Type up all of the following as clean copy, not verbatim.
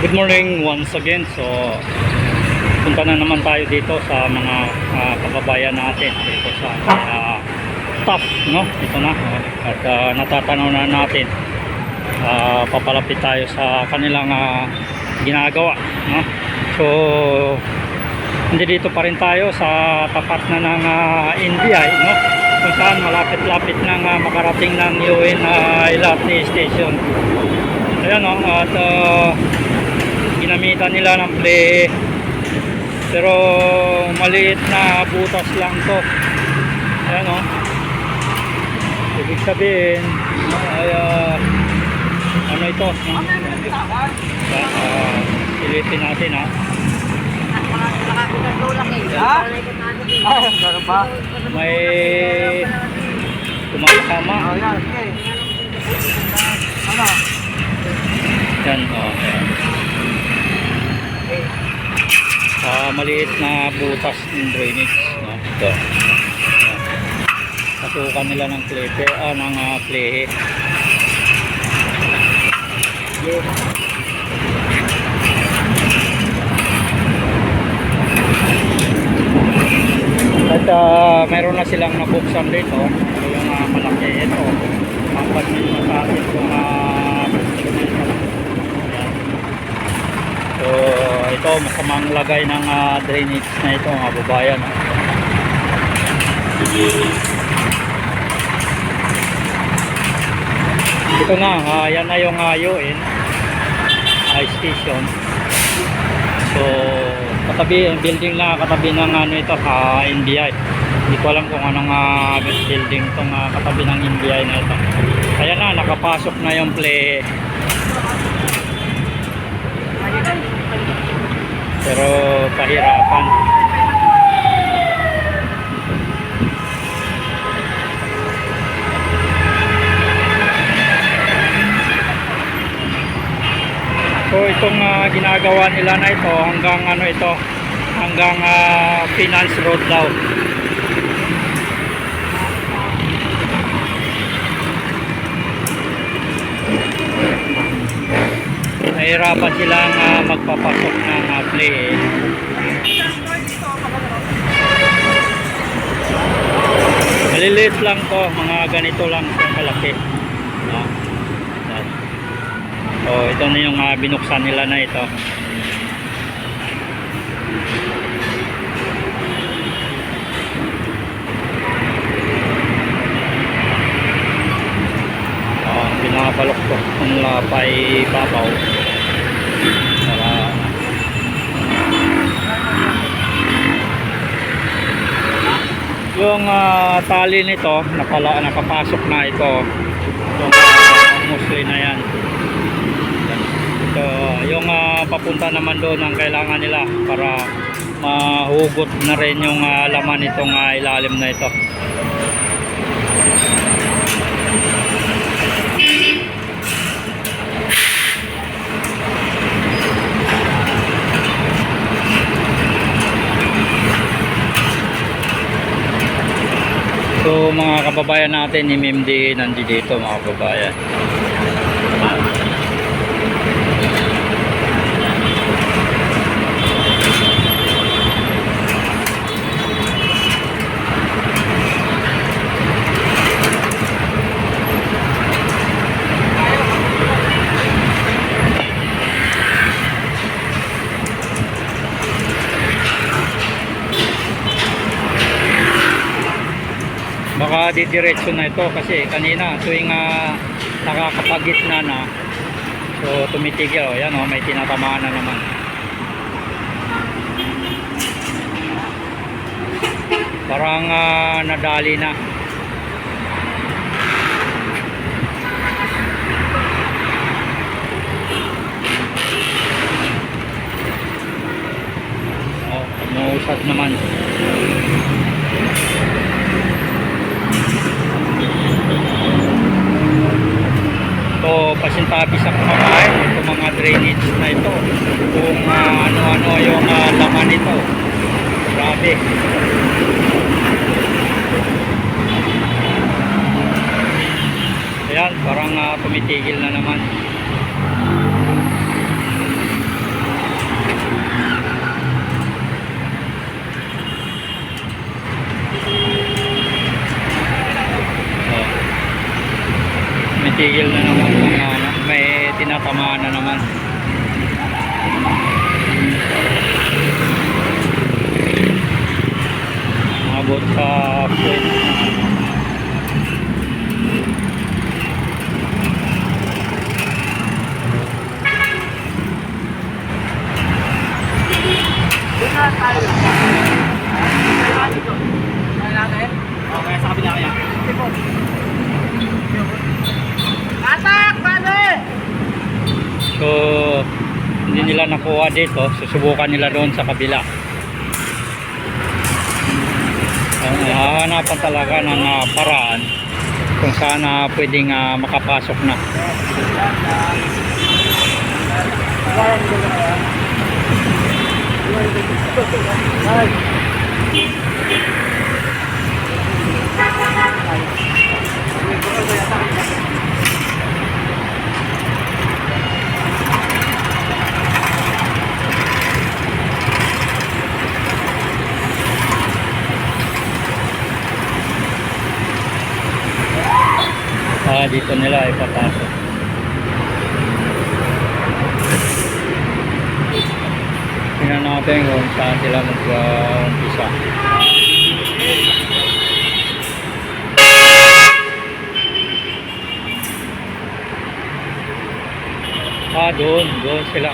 Good morning once again. So punta na naman tayo dito sa mga kababayan natin dito sa top, no? Ito na, at natatanaw na natin. Papalapit tayo sa kanilang ginagawa, no? So hindi dito pa rin tayo sa tapat na ng NBI, no? Kung saan malapit-lapit nang makarating ng UN LRT station. Ayan, no? At ginamitan nila ng play, pero maliit na butas lang to. Ayan, no? Ibig sabihin ay ano ito, no? Silipin natin, ha? May tumakama. Yan, yan. Maliit na butas ng drainage, no? Ito. Pasukan nila ng klepe, ng klehe. At mayroon na silang nabuksan dito. Ito yung malaki. Ito ang pagmamasasin kung so ito masamang lagay ng drainage na ito, mga babayan. Ito na, yan na yung UN station. So katabi, building na katabi ng ito, NBI. Hindi ko alam kung anong building itong katabi ng NBI na ito. Ayan na, nakapasok na yung play. Pero pahirapan. So itong ginagawa nila na ito hanggang hanggang Finance Road daw. Nahirapan silang magpapasok ng play. Maliliit lang to, mga ganito lang kalaki, no? So ito na yung binuksan nila na ito. Pinabalok-balok ng lapay babaw para yung tali nito nakapasok na ito, yung mostly na yan. So yung papunta naman doon ang kailangan nila para mahugot na rin yung laman nitong ilalim na ito. So mga kababayan natin, ni MMD nandito, mga kababayan. Baka didiretso na ito kasi kanina tuwing nakakapagitna na, so tumitigil. Yan, may tinatamaan na naman. Parang nadali na. Umuusad naman. So pasintabi sa kumakain itong mga drainage na ito, kung ano-ano yung laman nito. Grabe. Ayan, parang tumitigil na naman. tumitigil na naman mga ano, may tinatamaan na naman. Abot sa point na ano. Okay, sa kabila kaya. Atak! Pade! So hindi nila nakuha dito, susubukan nila doon sa kabila. Hahanapan talaga ng paraan kung saan pwedeng makapasok na. Dito nila ipapasok. Tingnan natin kung saan sila mag-umpisa. Doon sila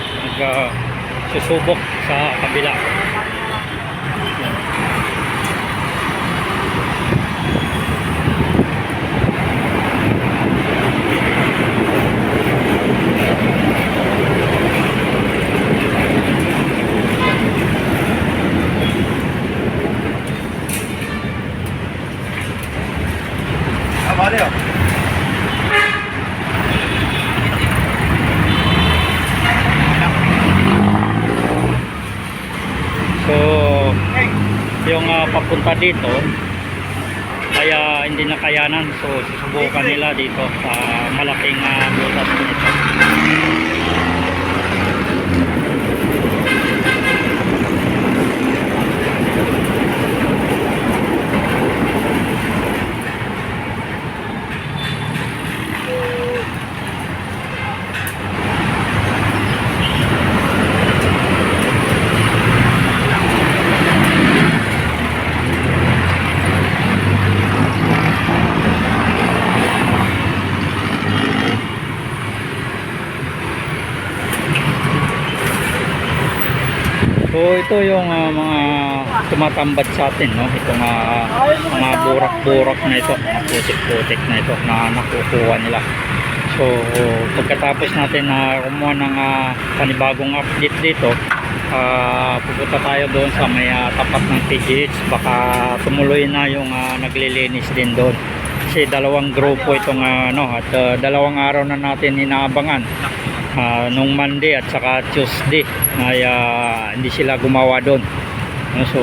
susubok sa kabila. Vale. So yung papunta dito kaya hindi nakayanan, so susubukan nila dito sa malaking butas nito. So ito yung mga tumatambad sa atin, no? Itong mga burak-burak na ito, mga putik-putik na ito na nakukuha nila. So pagkatapos natin na kumuha ng panibagong update dito, pupunta tayo doon sa may tapat ng PGH. Baka tumuloy na yung naglilinis din doon. Kasi dalawang grupo itong at dalawang araw na natin inaabangan. Nung Monday at saka Tuesday ay hindi sila gumawa doon. So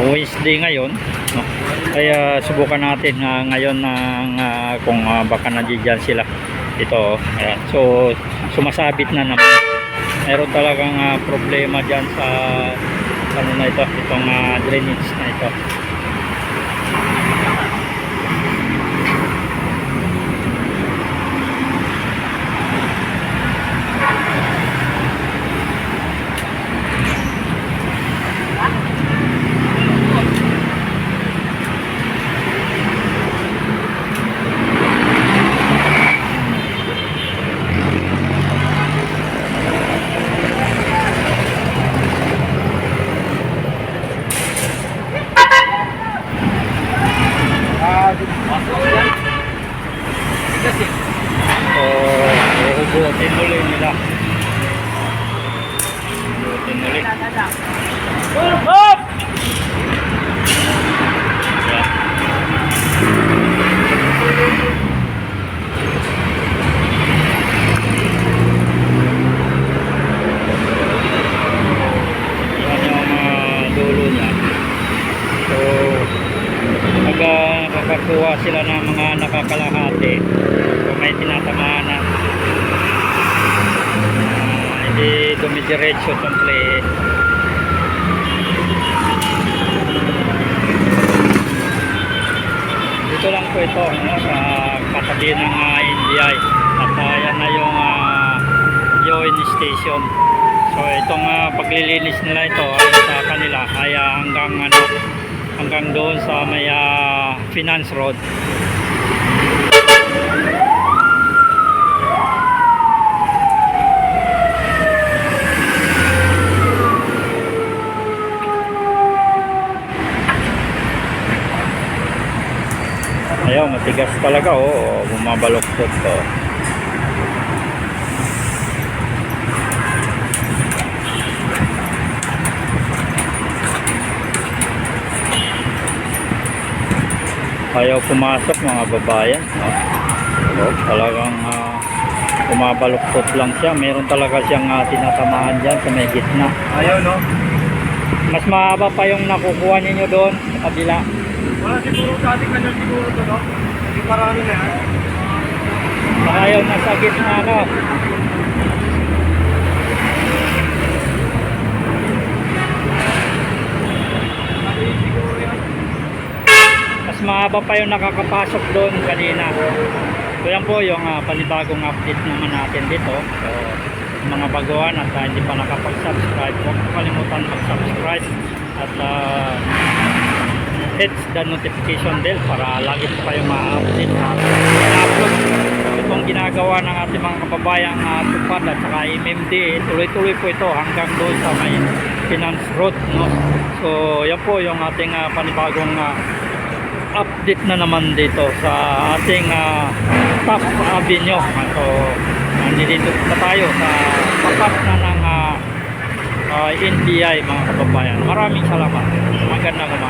Wednesday ngayon, no? Kaya subukan natin ngayon kung baka nandiyan sila ito. Ayan. So sumasabit na naman. Meron talagang problema dyan sa ano na ito, itong drainage na ito. Ubutin ulit nila. Ubutin ulit. Hop! Yan yung dulo niya. So nakakakuha sila ng mga nakakalahati. Kung may tinatamaan na hindi dumidiretso complete. Dito dito lang po ito, no, sa katabi ng NBI. At yan na yung Yoin Station. So itong paglilinis nila ito ay sa kanila ay hanggang doon sa may Finance Road. Ayaw, matigas talaga, oh, bumabaloktot to. Ayaw pumasok mga babayan, no? So, talagang bumabaloktot lang siya. Meron talaga siyang tinatamaan dyan sa may gitna. Ayaw, no? Mas mahaba pa yung nakukuha ninyo doon sa kabila. Wala siguro sa ating kanya siguro to, no? Hindi parang na yan. Ayaw na sa gitna, no? Mas mahaba pa yung nakakapasok doon kanina. So yan po yung panibagong update naman natin dito. So mga baguhan at hindi pa nakapag-subscribe, huwag kalimutan mag-subscribe at hit the notification bell para lagi po kayo ma-update na upload. Itong ginagawa ng ating mga kababayang tupad at saka MMD, tuloy-tuloy po ito hanggang doon sa may Finance Road, no? So yan po yung ating panibagong update na naman dito sa ating Top Avenue. So nandito pa tayo sa tapat na ng NBI mga kababayan. Maraming salamat. Magandang umaga.